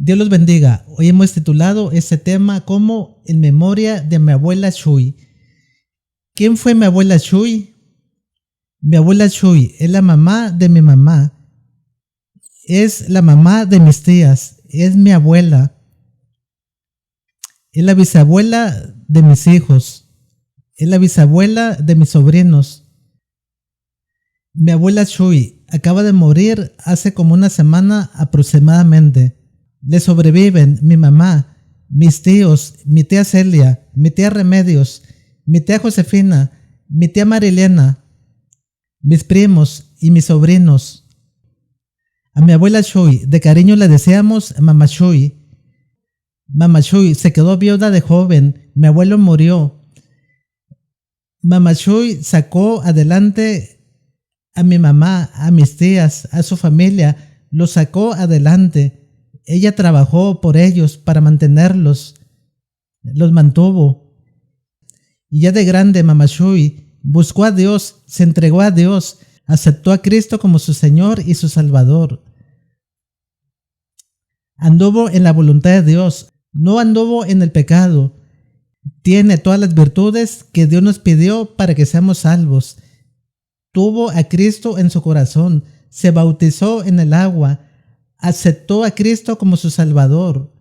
Dios los bendiga. Hoy hemos titulado este tema como En memoria de mi abuela Chuy. ¿Quién fue mi abuela Chuy? Mi abuela Chuy es la mamá de mi mamá. Es la mamá de mis tías. Es mi abuela. Es la bisabuela de mis hijos. Es la bisabuela de mis sobrinos. Mi abuela Chuy acaba de morir hace como una semana aproximadamente. Le sobreviven mi mamá, mis tíos, mi tía Celia, mi tía Remedios, mi tía Josefina, mi tía Marilena, mis primos y mis sobrinos. A mi abuela Chuy, de cariño le deseamos Mamá Chuy. Mamá Chuy se quedó viuda de joven, mi abuelo murió. Mamá Chuy sacó adelante a mi mamá, a mis tías, a su familia, los sacó adelante. Ella trabajó por ellos para mantenerlos, los mantuvo. Y ya de grande Mamá Chuy buscó a Dios, se entregó a Dios, aceptó a Cristo como su Señor y su Salvador. Anduvo en la voluntad de Dios, no anduvo en el pecado. Tiene todas las virtudes que Dios nos pidió para que seamos salvos. Tuvo a Cristo en su corazón, se bautizó en el agua, aceptó a Cristo como su Salvador.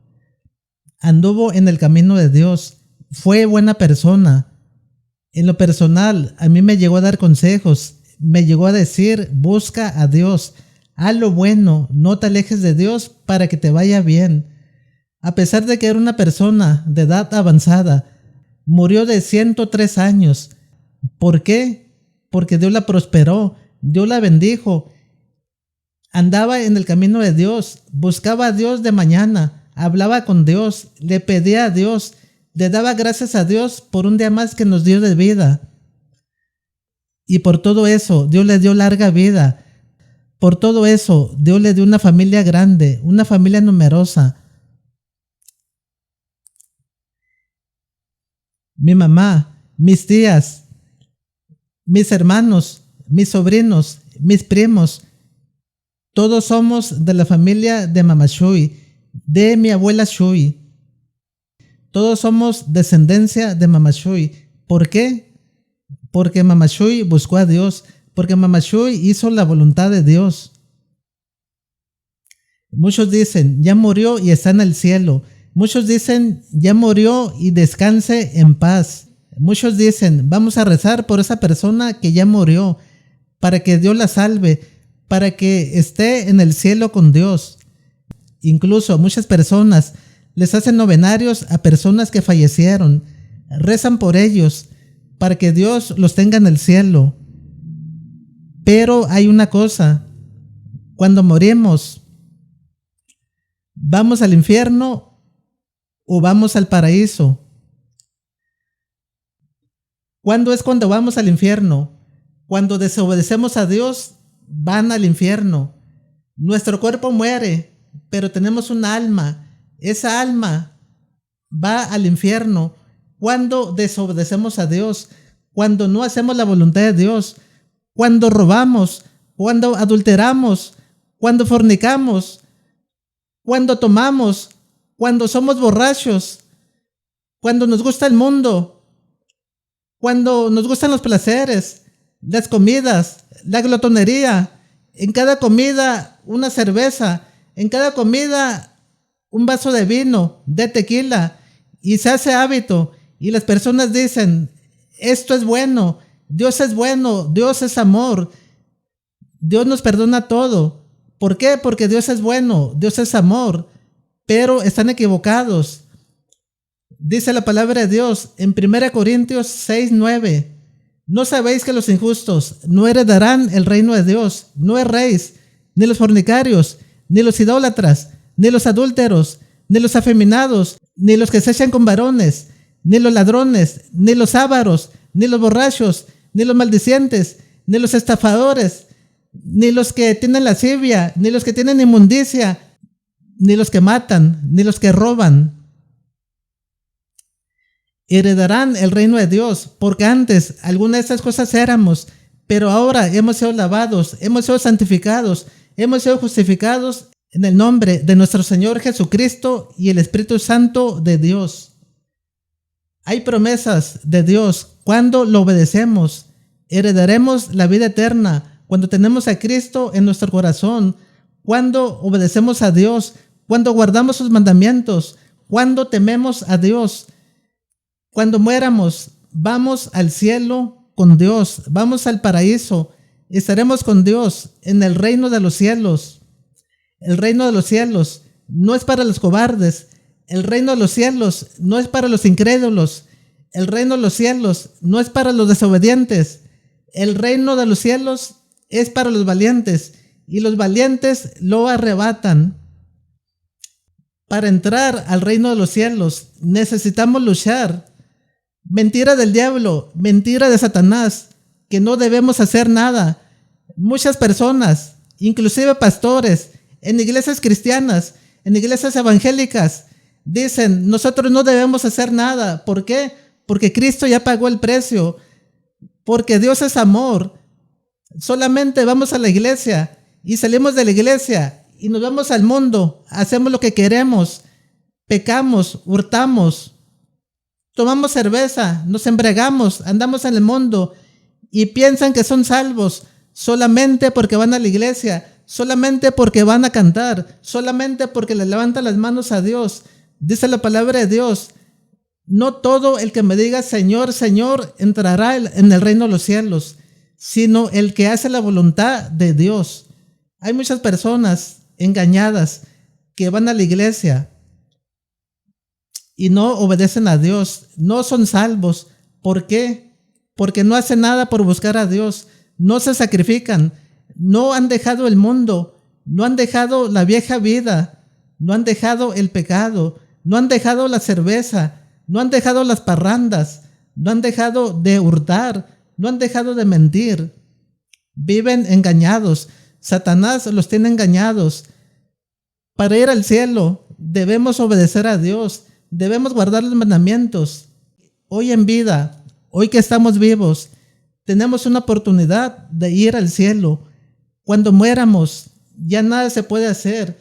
Anduvo en el camino de Dios, fue buena persona. En lo personal, a mí me llegó a dar consejos, me llegó a decir, busca a Dios, haz lo bueno, no te alejes de Dios para que te vaya bien. A pesar de que era una persona de edad avanzada, murió de 103 años. ¿Por qué? Porque Dios la prosperó, Dios la bendijo. Andaba en el camino de Dios, buscaba a Dios de mañana, hablaba con Dios, le pedía a Dios, le daba gracias a Dios por un día más que nos dio de vida. Y por todo eso, Dios le dio larga vida. Por todo eso, Dios le dio una familia grande, una familia numerosa. Mi mamá, mis tías, mis hermanos, mis sobrinos, mis primos, todos somos de la familia de Mamá Chuy, de mi abuela Chuy. Todos somos descendencia de Mamá Chuy. ¿Por qué? Porque Mamá Chuy buscó a Dios, porque Mamá Chuy hizo la voluntad de Dios. Muchos dicen, ya murió y está en el cielo. Muchos dicen, ya murió y descanse en paz. Muchos dicen, vamos a rezar por esa persona que ya murió, para que Dios la salve, para que esté en el cielo con Dios. Incluso muchas personas les hacen novenarios a personas que fallecieron. Rezan por ellos, para que Dios los tenga en el cielo. Pero hay una cosa, cuando morimos, ¿vamos al infierno o vamos al paraíso? ¿Cuándo es cuando vamos al infierno? Cuando desobedecemos a Dios, van al infierno. Nuestro cuerpo muere, pero tenemos un alma. Esa alma va al infierno cuando desobedecemos a Dios, cuando no hacemos la voluntad de Dios, cuando robamos, cuando adulteramos, cuando fornicamos, cuando tomamos, cuando somos borrachos, cuando nos gusta el mundo, cuando nos gustan los placeres, las comidas, la glotonería, en cada comida una cerveza, en cada comida un vaso de vino, de tequila, y se hace hábito, y las personas dicen, esto es bueno, Dios es amor, Dios nos perdona todo. ¿Por qué? Porque Dios es bueno, Dios es amor, pero están equivocados. Dice la palabra de Dios en 1 Corintios 6:9, ¿no sabéis que los injustos no heredarán el reino de Dios? No erréis, ni los fornicarios, ni los idólatras, ni los adúlteros, ni los afeminados, ni los que se echan con varones, ni los ladrones, ni los ávaros, ni los borrachos, ni los maldicientes, ni los estafadores, ni los que tienen lascivia, ni los que tienen inmundicia, ni los que matan, ni los que roban. Heredarán el reino de Dios, porque antes algunas de estas cosas éramos, pero ahora hemos sido lavados, hemos sido santificados, hemos sido justificados En el nombre de nuestro Señor Jesucristo y el Espíritu Santo de Dios. Hay promesas de Dios. Cuando lo obedecemos, heredaremos la vida eterna. Cuando tenemos a Cristo en nuestro corazón, cuando obedecemos a Dios, cuando guardamos sus mandamientos, cuando tememos a Dios, cuando muéramos, vamos al cielo con Dios, vamos al paraíso, estaremos con Dios en el reino de los cielos. El reino de los cielos no es para los cobardes. El reino de los cielos no es para los incrédulos. El reino de los cielos no es para los desobedientes. El reino de los cielos es para los valientes, y los valientes lo arrebatan. Para entrar al reino de los cielos necesitamos luchar. Mentira del diablo, mentira de Satanás, que no debemos hacer nada. Muchas personas, inclusive pastores, en iglesias cristianas, en iglesias evangélicas, dicen, nosotros no debemos hacer nada. ¿Por qué? Porque Cristo ya pagó el precio. Porque Dios es amor. Solamente vamos a la iglesia y salimos de la iglesia y nos vamos al mundo, hacemos lo que queremos, pecamos, hurtamos, tomamos cerveza, nos embriagamos, andamos en el mundo y piensan que son salvos solamente porque van a la iglesia, solamente porque van a cantar, solamente porque le levantan las manos a Dios. Dice la palabra de Dios, no todo el que me diga Señor, Señor entrará en el reino de los cielos, sino el que hace la voluntad de Dios. Hay muchas personas engañadas que van a la iglesia y no obedecen a Dios, no son salvos. ¿Por qué? Porque no hacen nada por buscar a Dios, no se sacrifican, no han dejado el mundo, no han dejado la vieja vida, no han dejado el pecado, no han dejado la cerveza, no han dejado las parrandas, no han dejado de hurtar, no han dejado de mentir. Viven engañados. Satanás los tiene engañados. Para ir al cielo debemos obedecer a Dios, debemos guardar los mandamientos. Hoy en vida, hoy que estamos vivos, tenemos una oportunidad de ir al cielo. Cuando muéramos, ya nada se puede hacer,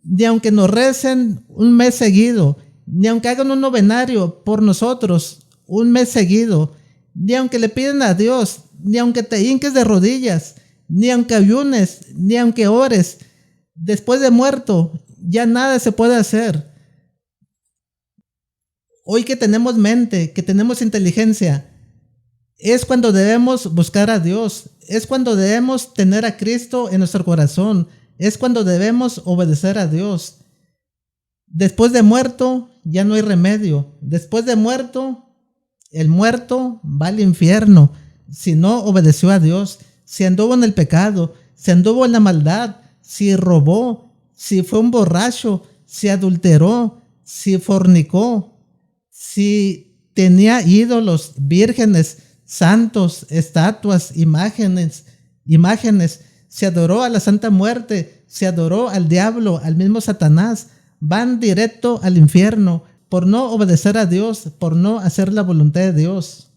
ni aunque nos recen un mes seguido, ni aunque hagan un novenario por nosotros un mes seguido, ni aunque le piden a Dios, ni aunque te hinques de rodillas, ni aunque ayunes, ni aunque ores. Después de muerto, ya nada se puede hacer. Hoy que tenemos mente, que tenemos inteligencia, es cuando debemos buscar a Dios, es cuando debemos tener a Cristo en nuestro corazón, es cuando debemos obedecer a Dios. Después de muerto, ya no hay remedio. Después de muerto, el muerto va al infierno si no obedeció a Dios, si anduvo en el pecado, si anduvo en la maldad, si robó, si fue un borracho, si adulteró, si fornicó, si tenía ídolos, vírgenes, santos, estatuas, imágenes, se adoró a la Santa Muerte, se adoró al diablo, al mismo Satanás, van directo al infierno por no obedecer a Dios, por no hacer la voluntad de Dios.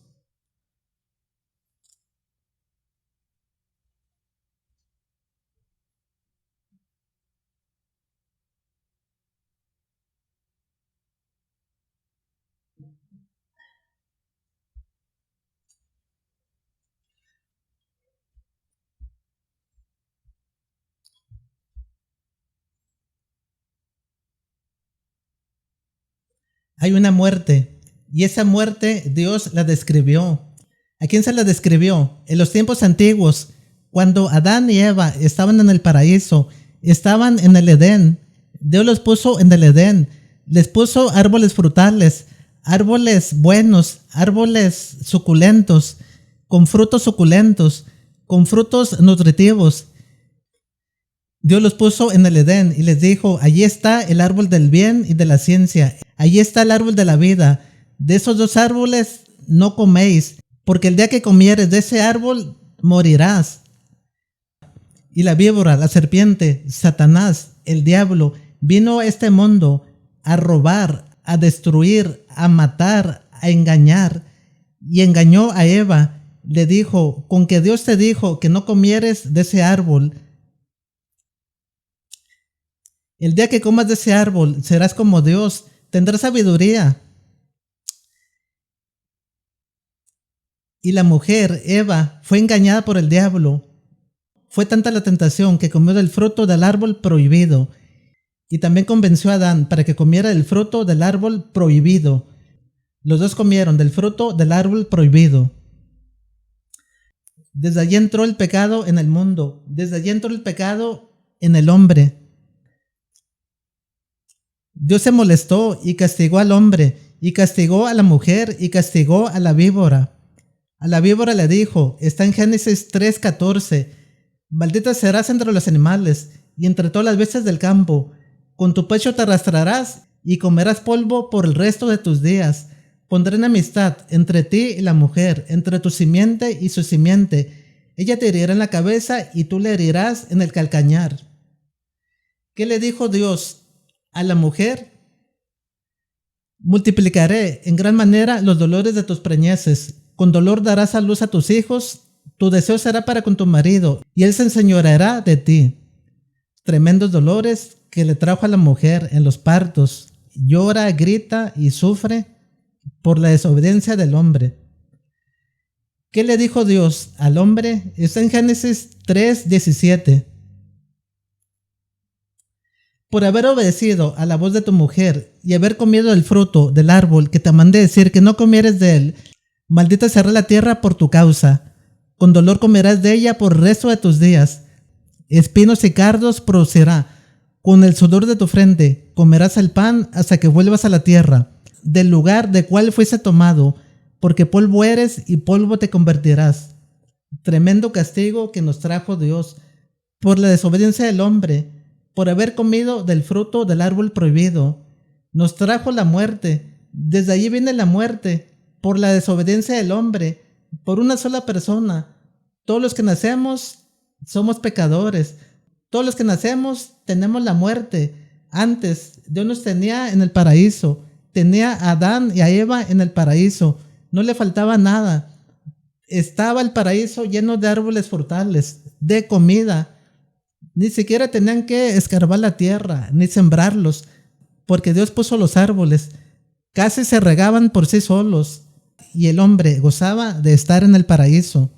Hay una muerte y esa muerte Dios la describió. ¿A quién se la describió? En los tiempos antiguos, cuando Adán y Eva estaban en el paraíso, estaban en el Edén. Dios los puso en el Edén, les puso árboles frutales, árboles buenos, árboles suculentos, con frutos suculentos, con frutos nutritivos. Dios los puso en el Edén y les dijo, allí está el árbol del bien y de la ciencia, allí está el árbol de la vida. De esos dos árboles no coméis, porque el día que comieres de ese árbol morirás. Y la víbora, la serpiente, Satanás, el diablo, vino a este mundo a robar, a destruir, a matar, a engañar. Y engañó a Eva. Le dijo, con que Dios te dijo que no comieres de ese árbol. El día que comas de ese árbol, serás como Dios, tendrás sabiduría. Y la mujer, Eva, fue engañada por el diablo. Fue tanta la tentación que comió del fruto del árbol prohibido. Y también convenció a Adán para que comiera del fruto del árbol prohibido. Los dos comieron del fruto del árbol prohibido. Desde allí entró el pecado en el mundo. Desde allí entró el pecado en el hombre. Dios se molestó y castigó al hombre, y castigó a la mujer, y castigó a la víbora. A la víbora le dijo, está en Génesis 3:14, maldita serás entre los animales, y entre todas las bestias del campo. Con tu pecho te arrastrarás, y comerás polvo por el resto de tus días. Pondré enemistad entre ti y la mujer, entre tu simiente y su simiente. Ella te herirá en la cabeza, y tú le herirás en el calcañar. ¿Qué le dijo Dios a la mujer? Multiplicaré en gran manera los dolores de tus preñeces. Con dolor darás a luz a tus hijos. Tu deseo será para con tu marido, y él se enseñoreará de ti. Tremendos dolores que le trajo a la mujer en los partos. Llora, grita y sufre por la desobediencia del hombre. ¿Qué le dijo Dios al hombre? Está en Génesis 3:17. Por haber obedecido a la voz de tu mujer y haber comido el fruto del árbol que te mandé decir que no comieres de él, maldita será la tierra por tu causa. Con dolor comerás de ella por el resto de tus días. Espinos y cardos producirá. Con el sudor de tu frente comerás el pan hasta que vuelvas a la tierra, del lugar de cual fuiste tomado, porque polvo eres y polvo te convertirás. Tremendo castigo que nos trajo Dios por la desobediencia del hombre, por haber comido del fruto del árbol prohibido. Nos trajo la muerte. Desde allí viene la muerte, por la desobediencia del hombre, por una sola persona. Todos los que nacemos somos pecadores. Todos los que nacemos tenemos la muerte. Antes, Dios nos tenía en el paraíso. Tenía a Adán y a Eva en el paraíso. No le faltaba nada. Estaba el paraíso lleno de árboles frutales, de comida. Ni siquiera tenían que escarbar la tierra, ni sembrarlos, porque Dios puso los árboles. Casi se regaban por sí solos, y el hombre gozaba de estar en el paraíso.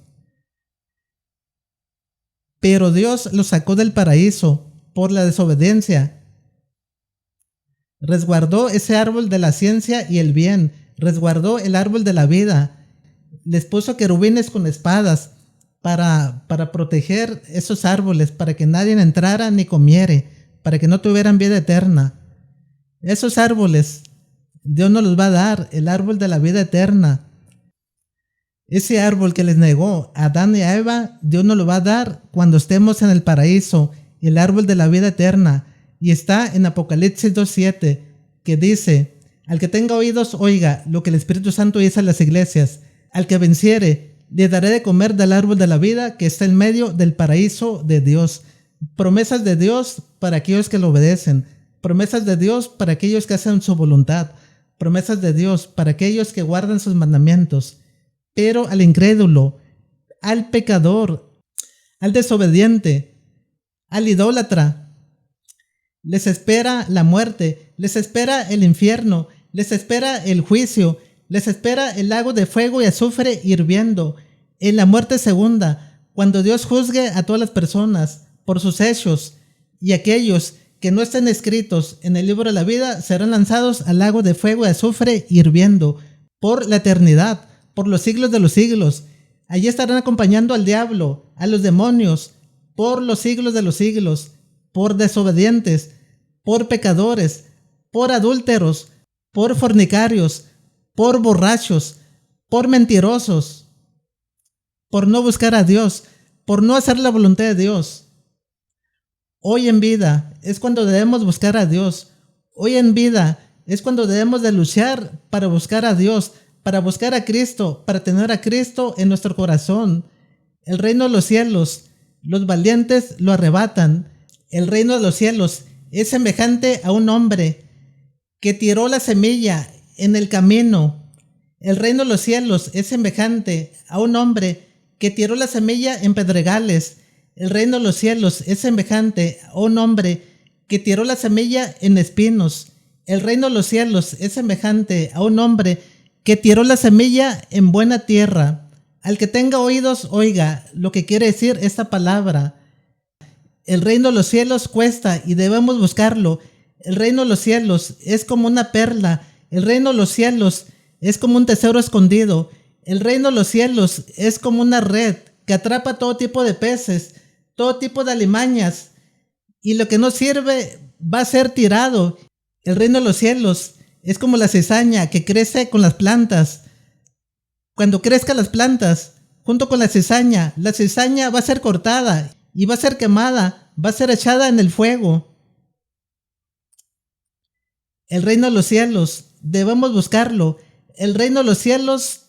Pero Dios los sacó del paraíso por la desobediencia. Resguardó ese árbol de la ciencia y el bien, resguardó el árbol de la vida. Les puso querubines con espadas para proteger esos árboles, para que nadie entrara ni comiere, para que no tuvieran vida eterna. Esos árboles Dios nos los va a dar, el árbol de la vida eterna. Ese árbol que les negó a Adán y a Eva, Dios nos lo va a dar cuando estemos en el paraíso, el árbol de la vida eterna. Y está en Apocalipsis 2:7, que dice, al que tenga oídos, oiga lo que el Espíritu Santo dice a las iglesias. Al que venciere, le daré de comer del árbol de la vida que está en medio del paraíso de Dios. Promesas de Dios para aquellos que lo obedecen. Promesas de Dios para aquellos que hacen su voluntad. Promesas de Dios para aquellos que guardan sus mandamientos. Pero al incrédulo, al pecador, al desobediente, al idólatra, les espera la muerte, les espera el infierno, les espera el juicio, les espera el lago de fuego y azufre hirviendo, en la muerte segunda, cuando Dios juzgue a todas las personas por sus hechos, y aquellos que no estén escritos en el libro de la vida serán lanzados al lago de fuego y azufre hirviendo por la eternidad, por los siglos de los siglos. Allí estarán acompañando al diablo, a los demonios, por los siglos de los siglos, por desobedientes, por pecadores, por adúlteros, por fornicarios, por borrachos, por mentirosos, por no buscar a Dios, por no hacer la voluntad de Dios. Hoy en vida es cuando debemos buscar a Dios. Hoy en vida es cuando debemos de luchar para buscar a Dios, para buscar a Cristo, para tener a Cristo en nuestro corazón. El reino de los cielos, los valientes lo arrebatan. El reino de los cielos es semejante a un hombre que tiró la semilla en el camino. El reino de los cielos es semejante a un hombre que tiró la semilla en pedregales. El reino de los cielos es semejante a un hombre que tiró la semilla en espinos. El reino de los cielos es semejante a un hombre que tiró la semilla en buena tierra. Al que tenga oídos, oiga lo que quiere decir esta palabra. El reino de los cielos cuesta y debemos buscarlo. El reino de los cielos es como una perla. El reino de los cielos es como un tesoro escondido. El reino de los cielos es como una red que atrapa todo tipo de peces, todo tipo de alimañas. Y lo que no sirve va a ser tirado. El reino de los cielos es como la cizaña que crece con las plantas. Cuando crezcan las plantas, junto con la cizaña va a ser cortada y va a ser quemada, va a ser echada en el fuego. El reino de los cielos, debemos buscarlo. El reino de los cielos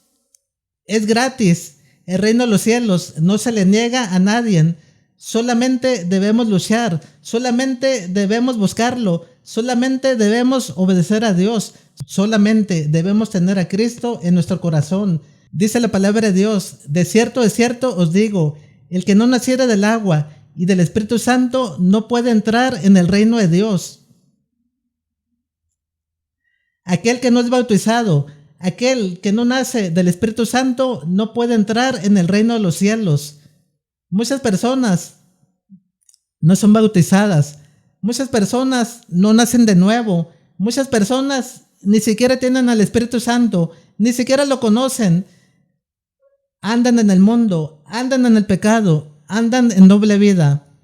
es gratis. El reino de los cielos no se le niega a nadie. Solamente debemos luchar, solamente debemos buscarlo, solamente debemos obedecer a Dios, solamente debemos tener a Cristo en nuestro corazón. Dice la palabra de Dios, de cierto os digo, el que no naciera del agua y del Espíritu Santo no puede entrar en el reino de Dios. Aquel que no es bautizado, aquel que no nace del Espíritu Santo no puede entrar en el reino de los cielos. Muchas personas no son bautizadas, muchas personas no nacen de nuevo, muchas personas ni siquiera tienen al Espíritu Santo, ni siquiera lo conocen. Andan en el mundo, andan en el pecado, andan en doble vida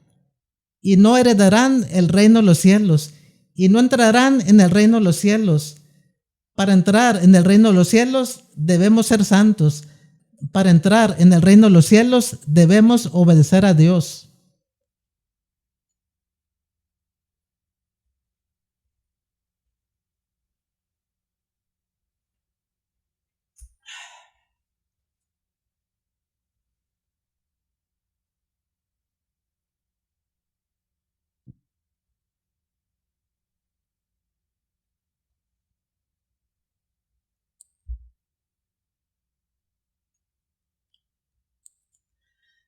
y no heredarán el reino de los cielos y no entrarán en el reino de los cielos. Para entrar en el reino de los cielos debemos ser santos. Para entrar en el reino de los cielos debemos obedecer a Dios.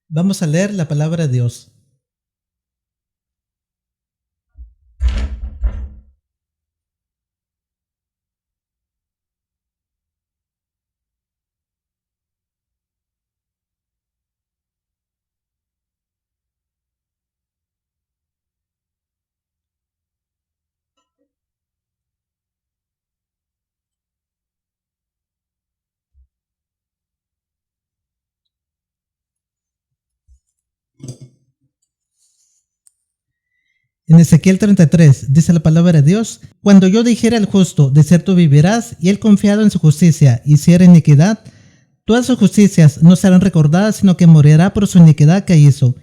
Vamos a leer la palabra de Dios. En Ezequiel 33 dice la palabra de Dios, cuando yo dijera al justo, de cierto vivirás, y él confiado en su justicia hiciera iniquidad, todas sus justicias no serán recordadas, sino que morirá por su iniquidad que hizo.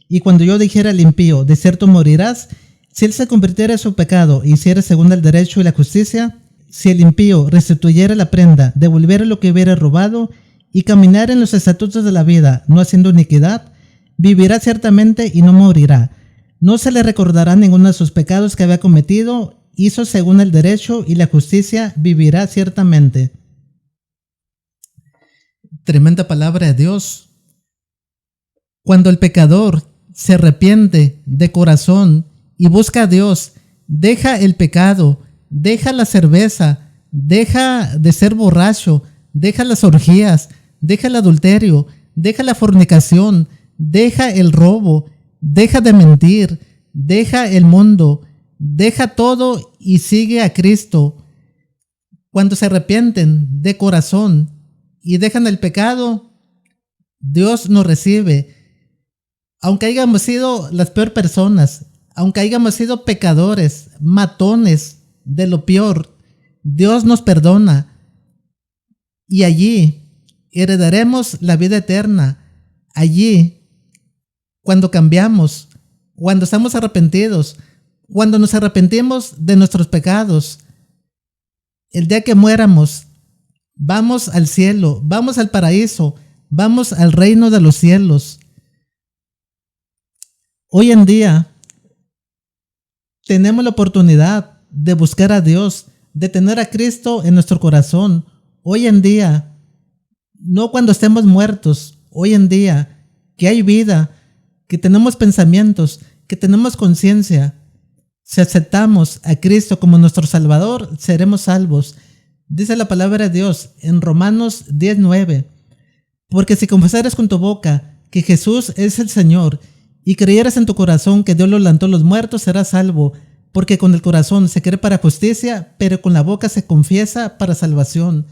Y cuando yo dijera al impío, de cierto morirás, si él se convirtiera en su pecado e hiciera según el derecho y la justicia, si el impío restituyera la prenda, devolviera lo que hubiera robado, y caminara en los estatutos de la vida, no haciendo iniquidad, vivirá ciertamente y no morirá. No se le recordará ninguno de sus pecados que había cometido, hizo según el derecho y la justicia, vivirá ciertamente. Tremenda palabra de Dios. Cuando el pecador se arrepiente de corazón y busca a Dios, deja el pecado, deja la cerveza, deja de ser borracho, deja las orgías, deja el adulterio, deja la fornicación, deja el robo, deja de mentir, deja el mundo, deja todo y sigue a Cristo. Cuando se arrepienten de corazón y dejan el pecado, Dios nos recibe. Aunque hayamos sido las peores personas, aunque hayamos sido pecadores, matones, de lo peor, Dios nos perdona. Y allí heredaremos la vida eterna. Allí, cuando cambiamos, cuando estamos arrepentidos, cuando nos arrepentimos de nuestros pecados, el día que muéramos, vamos al cielo, vamos al paraíso, vamos al reino de los cielos. Hoy en día tenemos la oportunidad de buscar a Dios, de tener a Cristo en nuestro corazón. Hoy en día, no cuando estemos muertos, hoy en día que hay vida, que tenemos pensamientos, que tenemos conciencia, Si aceptamos a Cristo como nuestro Salvador, seremos salvos. Dice la palabra de Dios en Romanos 10:9. Porque si confesares con tu boca que Jesús es el Señor y creyeras en tu corazón que Dios lo levantó de los muertos, serás salvo. Porque con el corazón se cree para justicia, pero con la boca se confiesa para salvación.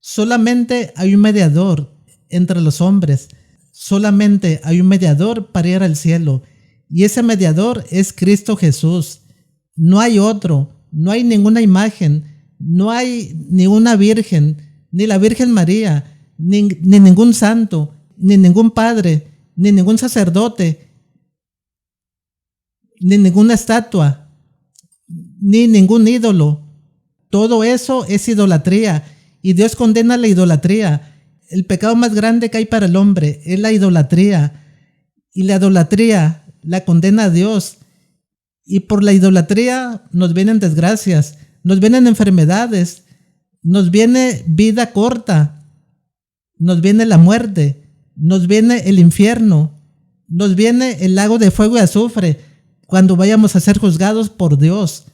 Solamente hay un mediador entre los hombres. Solamente hay un mediador para ir al cielo. Y ese mediador es Cristo Jesús. No hay otro. No hay ninguna imagen. No hay ni una virgen, ni la Virgen María, ni ningún santo, ni ningún padre, ni ningún sacerdote, ni ninguna estatua, ni ningún ídolo. Todo eso es idolatría y Dios condena la idolatría. El pecado más grande que hay para el hombre es la idolatría, y la idolatría la condena a Dios, y por la idolatría nos vienen desgracias, nos vienen enfermedades, nos viene vida corta, nos viene la muerte, nos viene el infierno, nos viene el lago de fuego y azufre cuando vayamos a ser juzgados por Dios,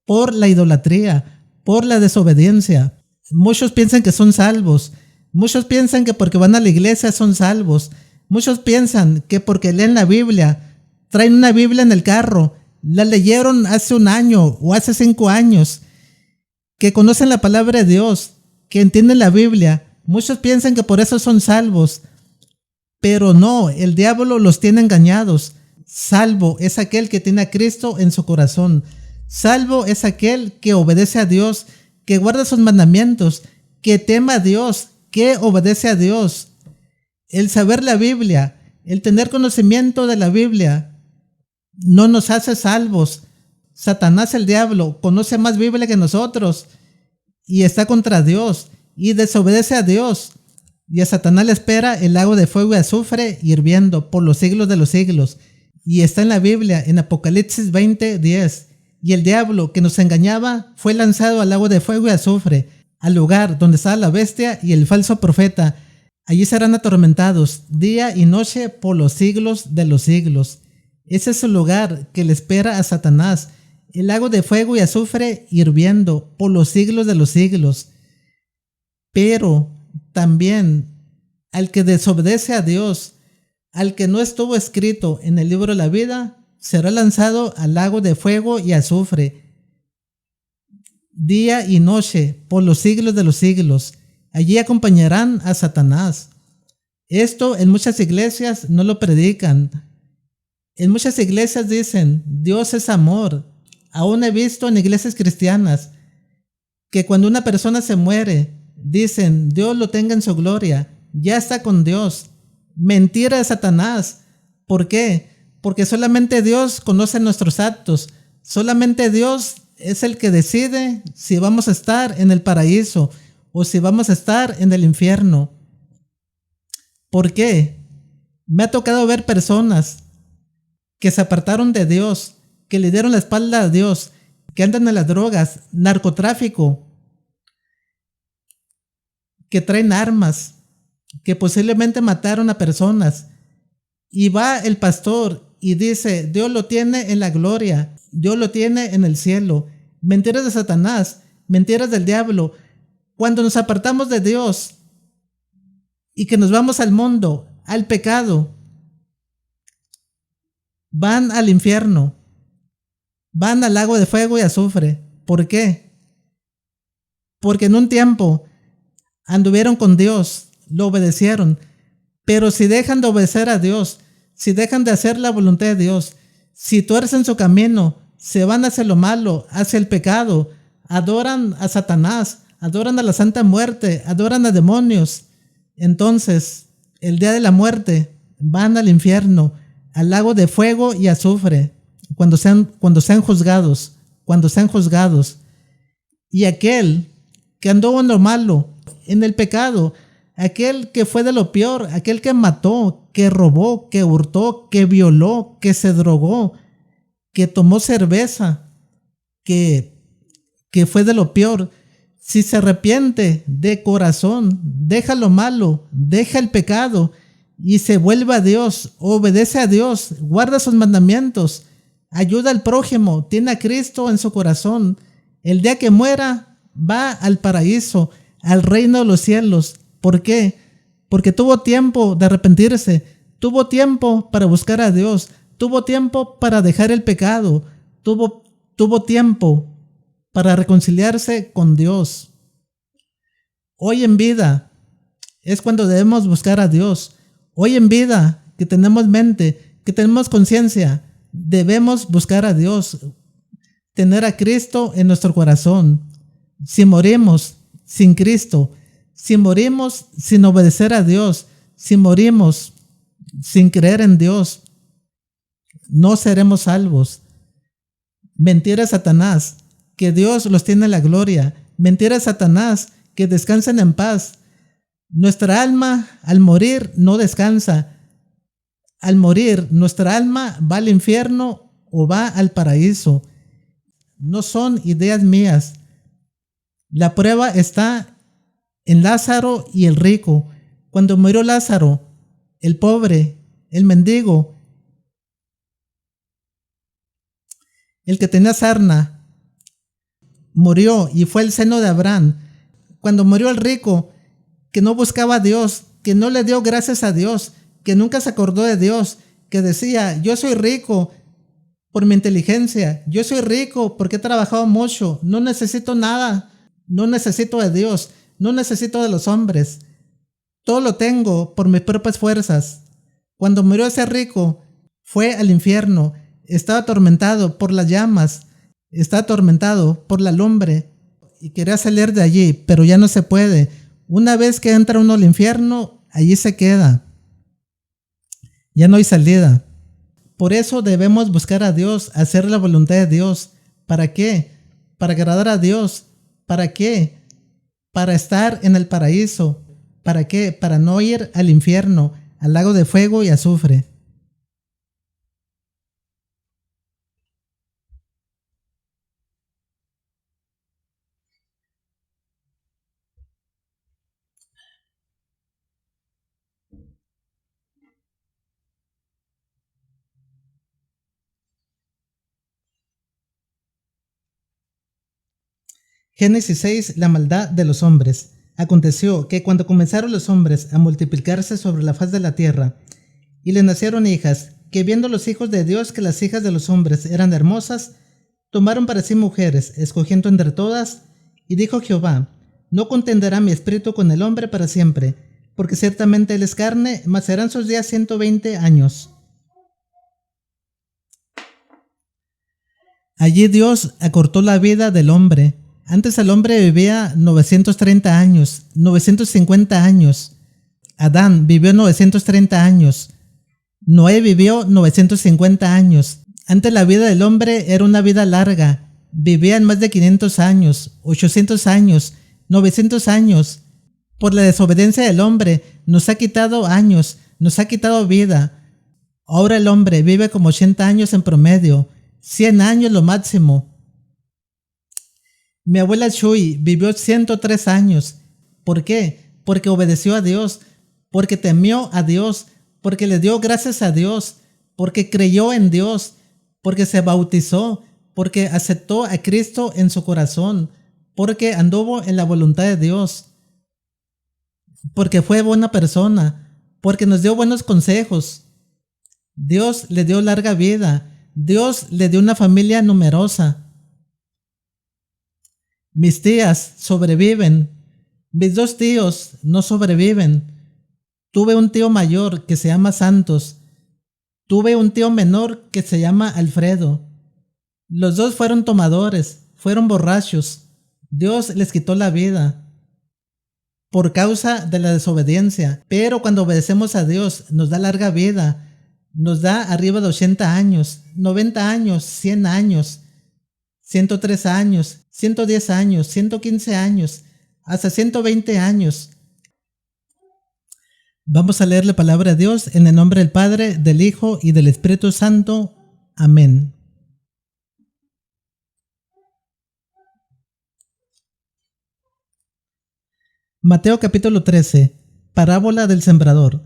por la idolatría, por la desobediencia. Muchos piensan que son salvos, muchos piensan que porque van a la iglesia son salvos, muchos piensan que porque leen la Biblia, traen una Biblia en el carro, la leyeron hace un año o hace 5 años, que conocen la palabra de Dios, que entienden la Biblia. Muchos piensan que por eso son salvos, pero no, el diablo los tiene engañados. Salvo es aquel que tiene a Cristo en su corazón. Salvo es aquel que obedece a Dios, que guarda sus mandamientos, que teme a Dios, que obedece a Dios. El saber la Biblia, el tener conocimiento de la Biblia, no nos hace salvos. Satanás, el diablo, conoce más Biblia que nosotros y está contra Dios y desobedece a Dios. Y a Satanás le espera el lago de fuego y azufre hirviendo por los siglos de los siglos. Y está en la Biblia, en Apocalipsis 20:10. Y el diablo que nos engañaba fue lanzado al lago de fuego y azufre, al lugar donde estaba la bestia y el falso profeta. Allí serán atormentados día y noche por los siglos de los siglos. Ese es el lugar que le espera a Satanás, el lago de fuego y azufre hirviendo por los siglos de los siglos. Pero también al que desobedece a Dios, al que no estuvo escrito en el libro de la vida, será lanzado al lago de fuego y azufre, día y noche, por los siglos de los siglos. Allí acompañarán a Satanás. Esto en muchas iglesias no lo predican. En muchas iglesias dicen, Dios es amor. Aún he visto en iglesias cristianas que cuando una persona se muere, dicen, Dios lo tenga en su gloria, ya está con Dios. Mentira de Satanás. ¿Por qué? Porque solamente Dios conoce nuestros actos. Solamente Dios es el que decide si vamos a estar en el paraíso o si vamos a estar en el infierno. ¿Por qué? Me ha tocado ver personas que se apartaron de Dios, que le dieron la espalda a Dios, que andan en las drogas, narcotráfico, que traen armas, que posiblemente mataron a personas. Y va el pastor y dice, Dios lo tiene en la gloria, Dios lo tiene en el cielo. Mentiras de Satanás, mentiras del diablo. Cuando nos apartamos de Dios y que nos vamos al mundo, al pecado, van al infierno, van al lago de fuego y azufre. ¿Por qué? Porque en un tiempo anduvieron con Dios, lo obedecieron, pero si dejan de obedecer a Dios, si dejan de hacer la voluntad de Dios, si tuercen su camino, se van hacia lo malo, hacia el pecado, adoran a Satanás, adoran a la Santa Muerte, adoran a demonios, entonces el día de la muerte van al infierno, al lago de fuego y azufre, cuando sean juzgados, Y aquel que andó en lo malo, en el pecado, aquel que fue de lo peor, aquel que mató, que robó, que hurtó, que violó, que se drogó, que tomó cerveza, que fue de lo peor, si se arrepiente de corazón, deja lo malo, deja el pecado y se vuelve a Dios, obedece a Dios, guarda sus mandamientos, ayuda al prójimo, tiene a Cristo en su corazón. El día que muera va al paraíso, al reino de los cielos. ¿Por qué? Porque tuvo tiempo de arrepentirse, tuvo tiempo para buscar a Dios, tuvo tiempo para dejar el pecado, tuvo tiempo para reconciliarse con Dios. Hoy en vida es cuando debemos buscar a Dios. Hoy en vida, que tenemos mente, que tenemos conciencia, debemos buscar a Dios, tener a Cristo en nuestro corazón. Si morimos sin Cristo, si morimos sin obedecer a Dios, si morimos sin creer en Dios, no seremos salvos. Mentira Satanás, que Dios los tiene en la gloria. Mentira Satanás, que descansen en paz. Nuestra alma al morir no descansa. Al morir, nuestra alma va al infierno o va al paraíso. No son ideas mías. La prueba está en Lázaro y el rico. Cuando murió Lázaro, el pobre, el mendigo, el que tenía sarna, murió y fue al seno de Abraham. Cuando murió el rico, que no buscaba a Dios, que no le dio gracias a Dios, que nunca se acordó de Dios, que decía, yo soy rico por mi inteligencia, yo soy rico porque he trabajado mucho, no necesito nada, no necesito de Dios, no necesito de los hombres, todo lo tengo por mis propias fuerzas. Cuando murió ese rico, fue al infierno, estaba atormentado por las llamas, estaba atormentado por la lumbre y quería salir de allí, pero ya no se puede. Una vez que entra uno al infierno, allí se queda. Ya no hay salida. Por eso debemos buscar a Dios, hacer la voluntad de Dios. ¿Para qué? Para agradar a Dios. ¿Para qué? Para estar en el paraíso. ¿Para qué? Para no ir al infierno, al lago de fuego y azufre. Génesis 6. La maldad de los hombres. Aconteció que cuando comenzaron los hombres a multiplicarse sobre la faz de la tierra, y les nacieron hijas, que viendo los hijos de Dios que las hijas de los hombres eran hermosas, tomaron para sí mujeres, escogiendo entre todas, y dijo Jehová, no contenderá mi espíritu con el hombre para siempre, porque ciertamente él es carne, mas serán sus días 120 años. Allí Dios acortó la vida del hombre. Antes el hombre vivía 930 años, 950 años. Adán vivió 930 años. Noé vivió 950 años. Antes la vida del hombre era una vida larga. Vivían más de 500 años, 800 años, 900 años. Por la desobediencia del hombre nos ha quitado años, nos ha quitado vida. Ahora el hombre vive como 80 años en promedio, 100 años lo máximo. Mi abuela Shui vivió 103 años. ¿Por qué? Porque obedeció a Dios, porque temió a Dios, porque le dio gracias a Dios, porque creyó en Dios, porque se bautizó, porque aceptó a Cristo en su corazón, porque anduvo en la voluntad de Dios, porque fue buena persona, porque nos dio buenos consejos. Dios le dio larga vida, Dios le dio una familia numerosa. Mis tías sobreviven, mis 2 tíos no sobreviven. Tuve un tío mayor que se llama Santos, tuve un tío menor que se llama Alfredo. Los 2 fueron tomadores, fueron borrachos. Dios les quitó la vida por causa de la desobediencia. Pero cuando obedecemos a Dios, nos da larga vida, nos da arriba de 80 años, 90 años, 100 años, 103 años, 110 años, 115 años, hasta 120 años. Vamos a leer la palabra de Dios en el nombre del Padre, del Hijo y del Espíritu Santo. Amén. Mateo capítulo 13. Parábola del sembrador.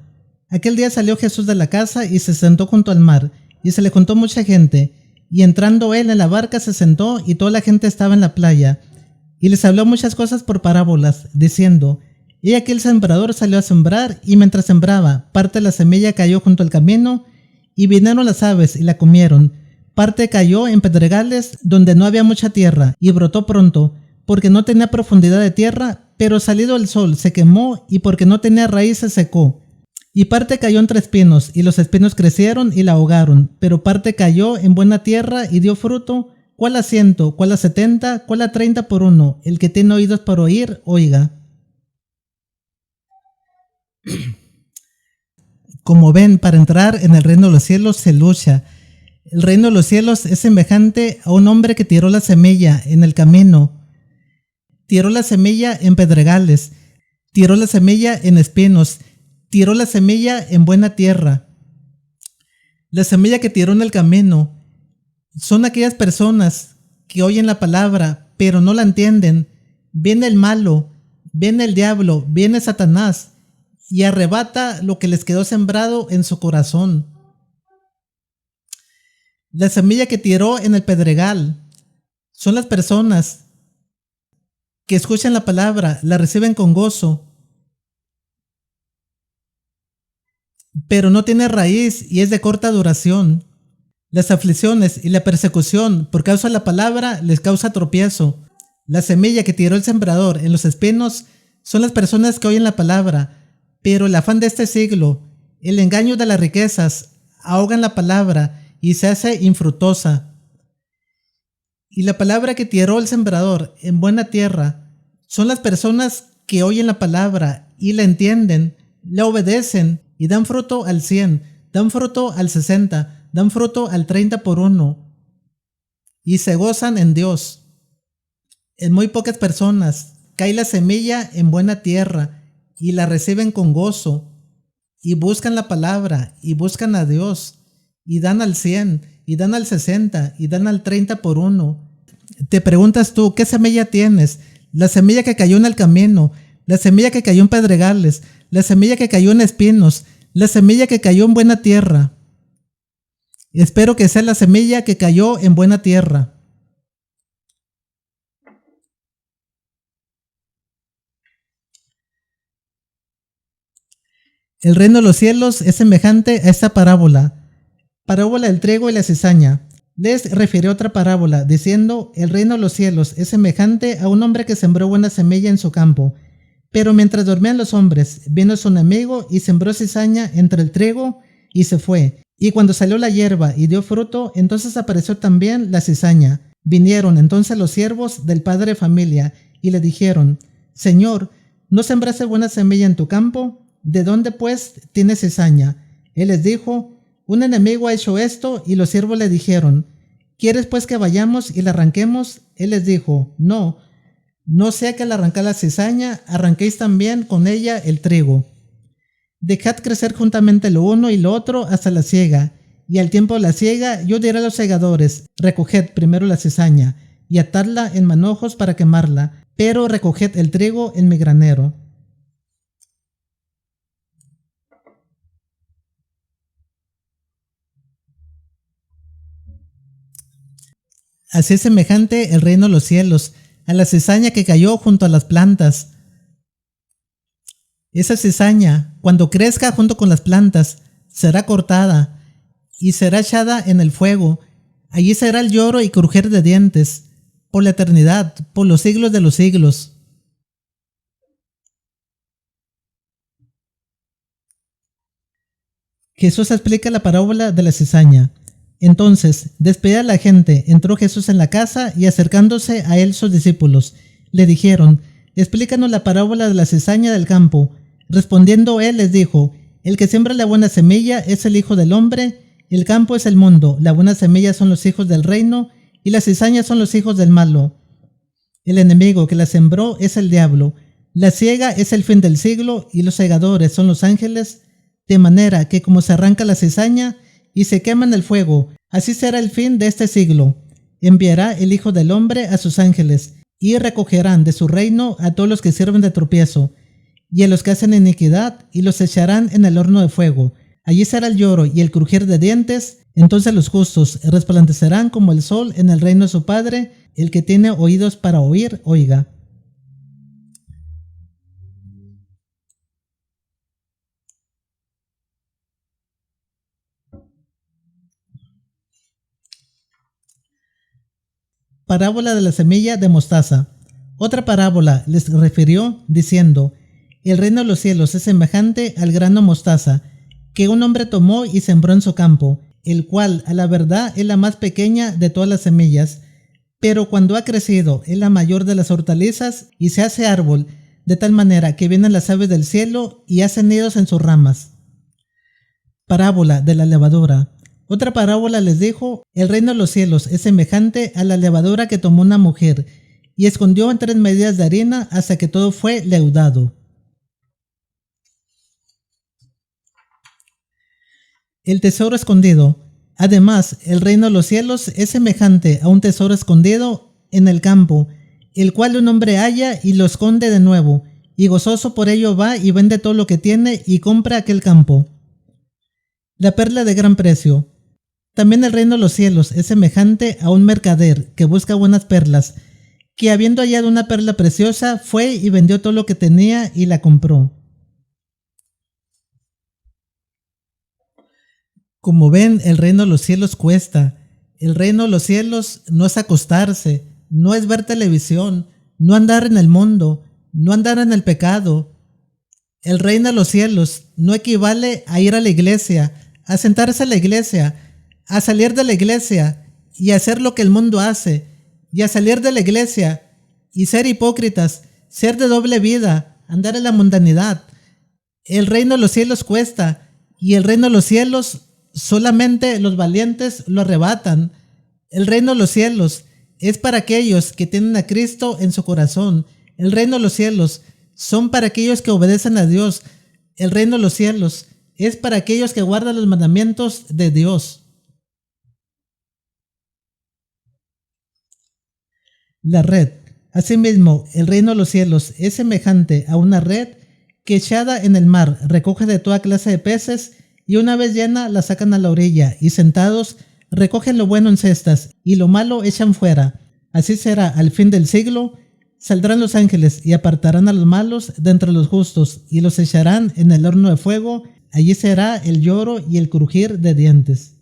Aquel día salió Jesús de la casa y se sentó junto al mar, y se le juntó mucha gente, Y entrando él en la barca se sentó y toda la gente estaba en la playa. Y les habló muchas cosas por parábolas, diciendo: He aquí el sembrador salió a sembrar, y mientras sembraba, parte de la semilla cayó junto al camino, y vinieron las aves y la comieron. Parte cayó en pedregales donde no había mucha tierra, y brotó pronto, porque no tenía profundidad de tierra, pero salido el sol se quemó, y porque no tenía raíz se secó. Y parte cayó entre espinos, y los espinos crecieron y la ahogaron, pero parte cayó en buena tierra y dio fruto, cuál a 100, cuál a 70, cuál a 30 por uno. El que tiene oídos para oír, oiga. Como ven, para entrar en el reino de los cielos se lucha. El reino de los cielos es semejante a un hombre que tiró la semilla en el camino. Tiró la semilla en pedregales, tiró la semilla en espinos, tiró la semilla en buena tierra. La semilla que tiró en el camino son aquellas personas que oyen la palabra, pero no la entienden. Viene el malo, viene el diablo, viene Satanás y arrebata lo que les quedó sembrado en su corazón. La semilla que tiró en el pedregal son las personas que escuchan la palabra, la reciben con gozo, pero no tiene raíz y es de corta duración. Las aflicciones y la persecución por causa de la palabra les causa tropiezo. La semilla que tiró el sembrador en los espinos son las personas que oyen la palabra, pero el afán de este siglo, el engaño de las riquezas, ahogan la palabra y se hace infructuosa. Y la palabra que tiró el sembrador en buena tierra son las personas que oyen la palabra y la entienden, la obedecen y dan fruto al 100, dan fruto al 60, dan fruto al 30 por uno y se gozan en Dios. En muy pocas personas cae la semilla en buena tierra y la reciben con gozo y buscan la palabra y buscan a Dios y dan al 100 y dan al 60 y dan al 30 por uno. Te preguntas tú, ¿qué semilla tienes? La semilla que cayó en el camino, la semilla que cayó en pedregales, la semilla que cayó en espinos, la semilla que cayó en buena tierra. Espero que sea la semilla que cayó en buena tierra. El reino de los cielos es semejante a esta parábola del trigo y la cizaña. Les refirió otra parábola, diciendo: El reino de los cielos es semejante a un hombre que sembró buena semilla en su campo. Pero mientras dormían los hombres, vino su enemigo y sembró cizaña entre el trigo y se fue. Y cuando salió la hierba y dio fruto, entonces apareció también la cizaña. Vinieron entonces los siervos del padre de familia y le dijeron: Señor, ¿no sembraste buena semilla en tu campo? ¿De dónde pues tienes cizaña? Él les dijo: Un enemigo ha hecho esto. Y los siervos le dijeron: ¿Quieres pues que vayamos y la arranquemos? Él les dijo: No sea que al arrancar la cizaña, arranquéis también con ella el trigo. Dejad crecer juntamente lo uno y lo otro hasta la siega, y al tiempo de la siega yo diré a los segadores: recoged primero la cizaña, y atadla en manojos para quemarla, pero recoged el trigo en mi granero. Así es semejante el reino de los cielos a la cizaña que cayó junto a las plantas. Esa cizaña, cuando crezca junto con las plantas, será cortada y será echada en el fuego. Allí será el lloro y crujir de dientes, por la eternidad, por los siglos de los siglos. Jesús explica la parábola de la cizaña. Entonces, despedida la gente, entró Jesús en la casa y acercándose a él sus discípulos, le dijeron: Explícanos la parábola de la cizaña del campo. Respondiendo él les dijo: El que siembra la buena semilla es el Hijo del Hombre, el campo es el mundo, la buena semilla son los hijos del reino, y las cizañas son los hijos del malo. El enemigo que la sembró es el diablo. La siega es el fin del siglo, y los segadores son los ángeles, de manera que como se arranca la cizaña y se quema en el fuego, así será el fin de este siglo. Enviará el Hijo del Hombre a sus ángeles, y recogerán de su reino a todos los que sirven de tropiezo, y a los que hacen iniquidad, y los echarán en el horno de fuego. Allí será el lloro y el crujir de dientes. Entonces los justos resplandecerán como el sol en el reino de su Padre. El que tiene oídos para oír, oiga. Parábola de la semilla de mostaza. Otra parábola les refirió, diciendo: el reino de los cielos es semejante al grano mostaza, que un hombre tomó y sembró en su campo, el cual a la verdad es la más pequeña de todas las semillas, pero cuando ha crecido es la mayor de las hortalizas y se hace árbol, de tal manera que vienen las aves del cielo y hacen nidos en sus ramas. Parábola de la levadura. Otra parábola les dijo: el reino de los cielos es semejante a la levadura que tomó una mujer y escondió en 3 medidas de harina hasta que todo fue leudado. El tesoro escondido. Además, el reino de los cielos es semejante a un tesoro escondido en el campo, el cual un hombre halla y lo esconde de nuevo, y gozoso por ello va y vende todo lo que tiene y compra aquel campo. La perla de gran precio. También el reino de los cielos es semejante a un mercader que busca buenas perlas, que habiendo hallado una perla preciosa, fue y vendió todo lo que tenía y la compró. Como ven, el reino de los cielos cuesta. El reino de los cielos no es acostarse, no es ver televisión, no andar en el mundo, no andar en el pecado. El reino de los cielos no equivale a ir a la iglesia, a sentarse en la iglesia, a salir de la iglesia y hacer lo que el mundo hace, y a salir de la iglesia y ser hipócritas, ser de doble vida, andar en la mundanidad. El reino de los cielos cuesta, y el reino de los cielos solamente los valientes lo arrebatan. El reino de los cielos es para aquellos que tienen a Cristo en su corazón. El reino de los cielos son para aquellos que obedecen a Dios. El reino de los cielos es para aquellos que guardan los mandamientos de Dios. La red. Asimismo, el reino de los cielos es semejante a una red que echada en el mar recoge de toda clase de peces, y una vez llena la sacan a la orilla, y sentados recogen lo bueno en cestas y lo malo echan fuera. Así será al fin del siglo. Saldrán los ángeles y apartarán a los malos de entre los justos y los echarán en el horno de fuego. Allí será el lloro y el crujir de dientes.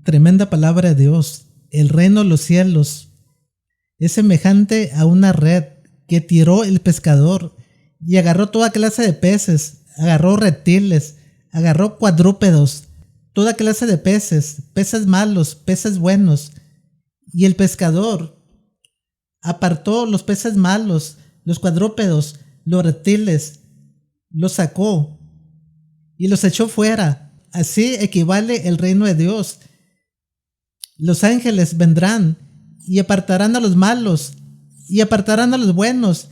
Tremenda palabra de Dios. El reino de los cielos es semejante a una red que tiró el pescador y agarró toda clase de peces, agarró reptiles, agarró cuadrúpedos, toda clase de peces, peces malos, peces buenos. Y el pescador apartó los peces malos, los cuadrúpedos, los reptiles, los sacó y los echó fuera. Así equivale el reino de Dios. Los ángeles vendrán y apartarán a los malos y apartarán a los buenos,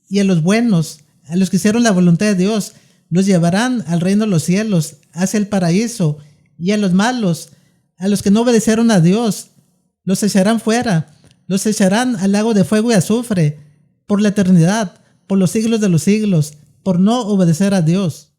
y a los buenos, a los que hicieron la voluntad de Dios, los llevarán al reino de los cielos, hacia el paraíso, y a los malos, a los que no obedecieron a Dios, los echarán fuera, los echarán al lago de fuego y azufre, por la eternidad, por los siglos de los siglos, por no obedecer a Dios.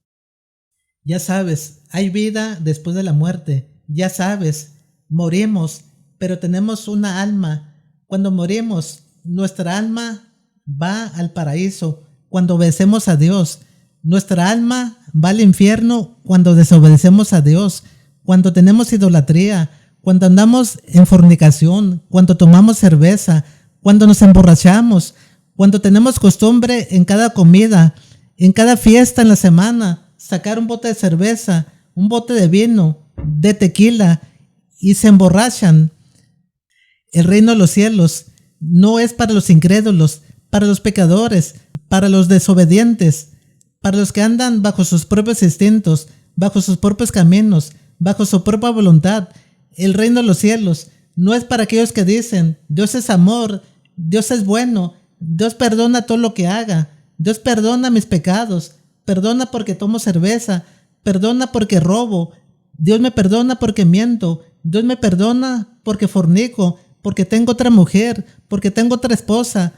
Ya sabes, hay vida después de la muerte. Ya sabes, morimos, pero tenemos una alma. Cuando morimos, nuestra alma va al paraíso cuando obedecemos a Dios. Nuestra alma va al infierno cuando desobedecemos a Dios, cuando tenemos idolatría, cuando andamos en fornicación, cuando tomamos cerveza, cuando nos emborrachamos, cuando tenemos costumbre en cada comida, en cada fiesta en la semana, sacar un bote de cerveza, un bote de vino, de tequila, y se emborrachan. El reino de los cielos no es para los incrédulos, para los pecadores, para los desobedientes, para los que andan bajo sus propios instintos, bajo sus propios caminos, bajo su propia voluntad. El reino de los cielos no es para aquellos que dicen: Dios es amor, Dios es bueno, Dios perdona todo lo que haga, Dios perdona mis pecados, perdona porque tomo cerveza, perdona porque robo, Dios me perdona porque miento, Dios me perdona porque fornico, porque tengo otra mujer, porque tengo otra esposa,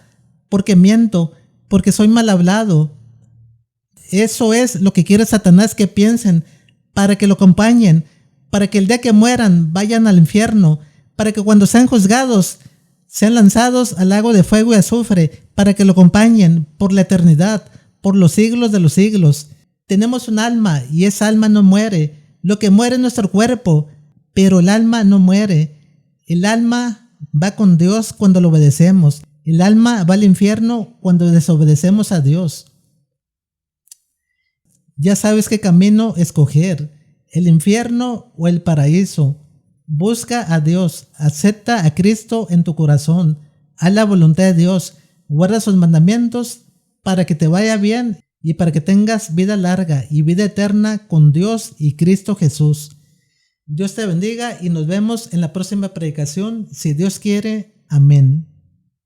porque miento, porque soy mal hablado. Eso es lo que quiere Satanás que piensen, para que lo acompañen, para que el día que mueran vayan al infierno, para que cuando sean juzgados sean lanzados al lago de fuego y azufre, para que lo acompañen por la eternidad, por los siglos de los siglos. Tenemos un alma y esa alma no muere. Lo que muere es nuestro cuerpo, pero el alma no muere. El alma va con Dios cuando lo obedecemos. El alma va al infierno cuando desobedecemos a Dios. Ya sabes qué camino escoger, el infierno o el paraíso. Busca a Dios, acepta a Cristo en tu corazón, haz la voluntad de Dios, guarda sus mandamientos para que te vaya bien y para que tengas vida larga y vida eterna con Dios y Cristo Jesús. Dios te bendiga y nos vemos en la próxima predicación, si Dios quiere. Amén.